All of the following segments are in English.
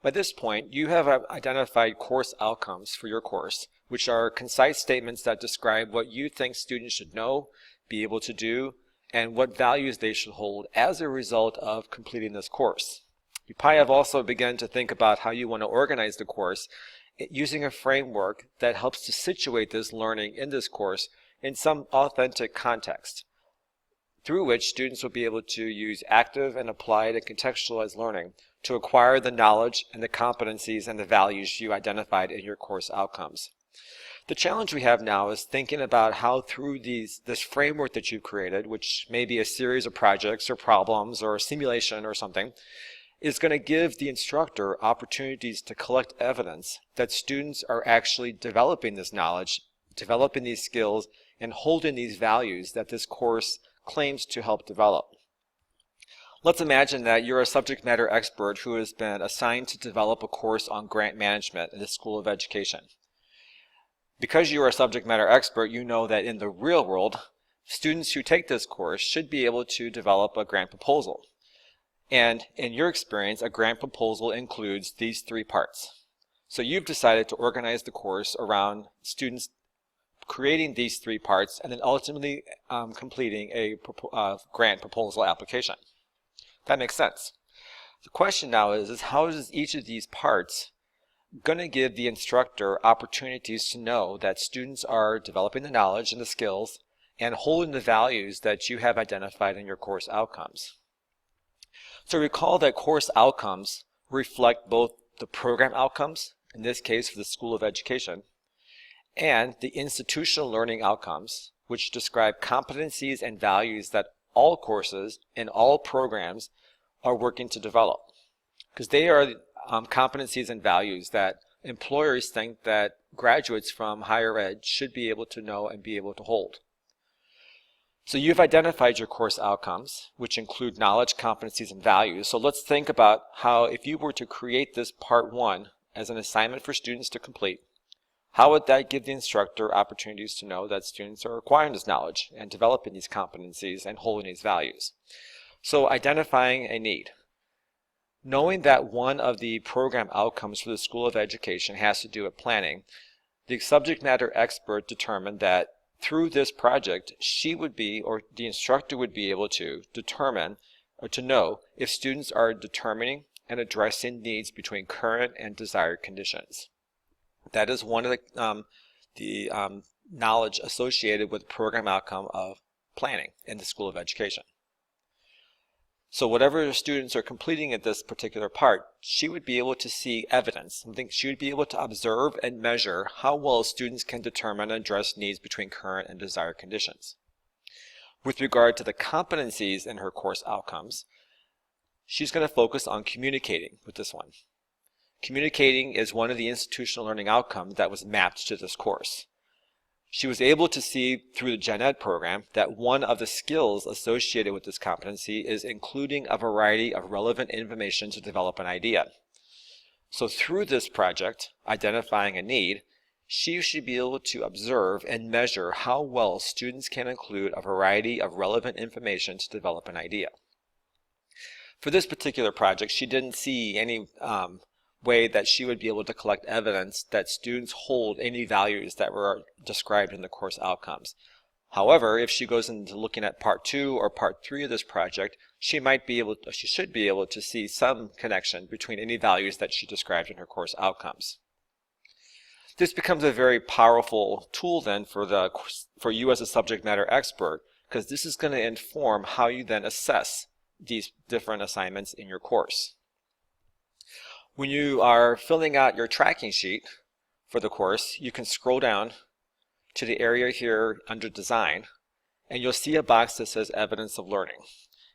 By this point, you have identified course outcomes for your course, which are concise statements that describe what you think students should know, be able to do, and what values they should hold as a result of completing this course. You probably have also begun to think about how you want to organize the course using a framework that helps to situate this learning in this course in some authentic context, through which students will be able to use active and applied and contextualized learning to acquire the knowledge and the competencies and the values you identified in your course outcomes. The challenge we have now is thinking about how through this framework that you've created, which may be a series of projects or problems or a simulation or something, is going to give the instructor opportunities to collect evidence that students are actually developing this knowledge, developing these skills, and holding these values that this course claims to help develop. Let's imagine that you're a subject matter expert who has been assigned to develop a course on grant management in the School of Education. Because you are a subject matter expert, you know that in the real world, students who take this course should be able to develop a grant proposal. And in your experience, a grant proposal includes these three parts. So you've decided to organize the course around students creating these three parts and then ultimately completing a grant proposal application. That makes sense. The question now is how is each of these parts going to give the instructor opportunities to know that students are developing the knowledge and the skills and holding the values that you have identified in your course outcomes. So recall that course outcomes reflect both the program outcomes, in this case for the School of Education, and the institutional learning outcomes, which describe competencies and values that all courses in all programs are working to develop. Because they are competencies and values that employers think that graduates from higher ed should be able to know and be able to hold. So you've identified your course outcomes, which include knowledge, competencies, and values. So let's think about how if you were to create this part one as an assignment for students to complete, how would that give the instructor opportunities to know that students are acquiring this knowledge and developing these competencies and holding these values? So identifying a need. Knowing that one of the program outcomes for the School of Education has to do with planning, the subject matter expert determined that through this project, she would be, or the instructor would be able to determine or to know if students are determining and addressing needs between current and desired conditions. That is one of the knowledge associated with the program outcome of planning in the School of Education. So whatever the students are completing at this particular part, she would be able to see evidence. Something she would be able to observe and measure how well students can determine and address needs between current and desired conditions. With regard to the competencies in her course outcomes, she's going to focus on communicating with this one. Communicating is one of the institutional learning outcomes that was mapped to this course. She was able to see through the Gen Ed program that one of the skills associated with this competency is including a variety of relevant information to develop an idea. So through this project, identifying a need, she should be able to observe and measure how well students can include a variety of relevant information to develop an idea. For this particular project, she didn't see any way that she would be able to collect evidence that students hold any values that were described in the course outcomes. However, if she goes into looking at part 2 or part 3 of this project, she should be able to see some connection between any values that she described in her course outcomes. This becomes a very powerful tool then for you as a subject matter expert, because this is going to inform how you then assess these different assignments in your course. When you are filling out your tracking sheet for the course, you can scroll down to the area here under Design, and you'll see a box that says Evidence of Learning.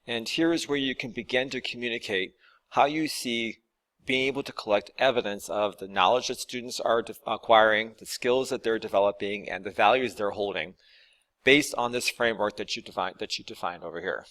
And here is where you can begin to communicate how you see being able to collect evidence of the knowledge that students are acquiring, the skills that they're developing, and the values they're holding based on this framework that you defined over here.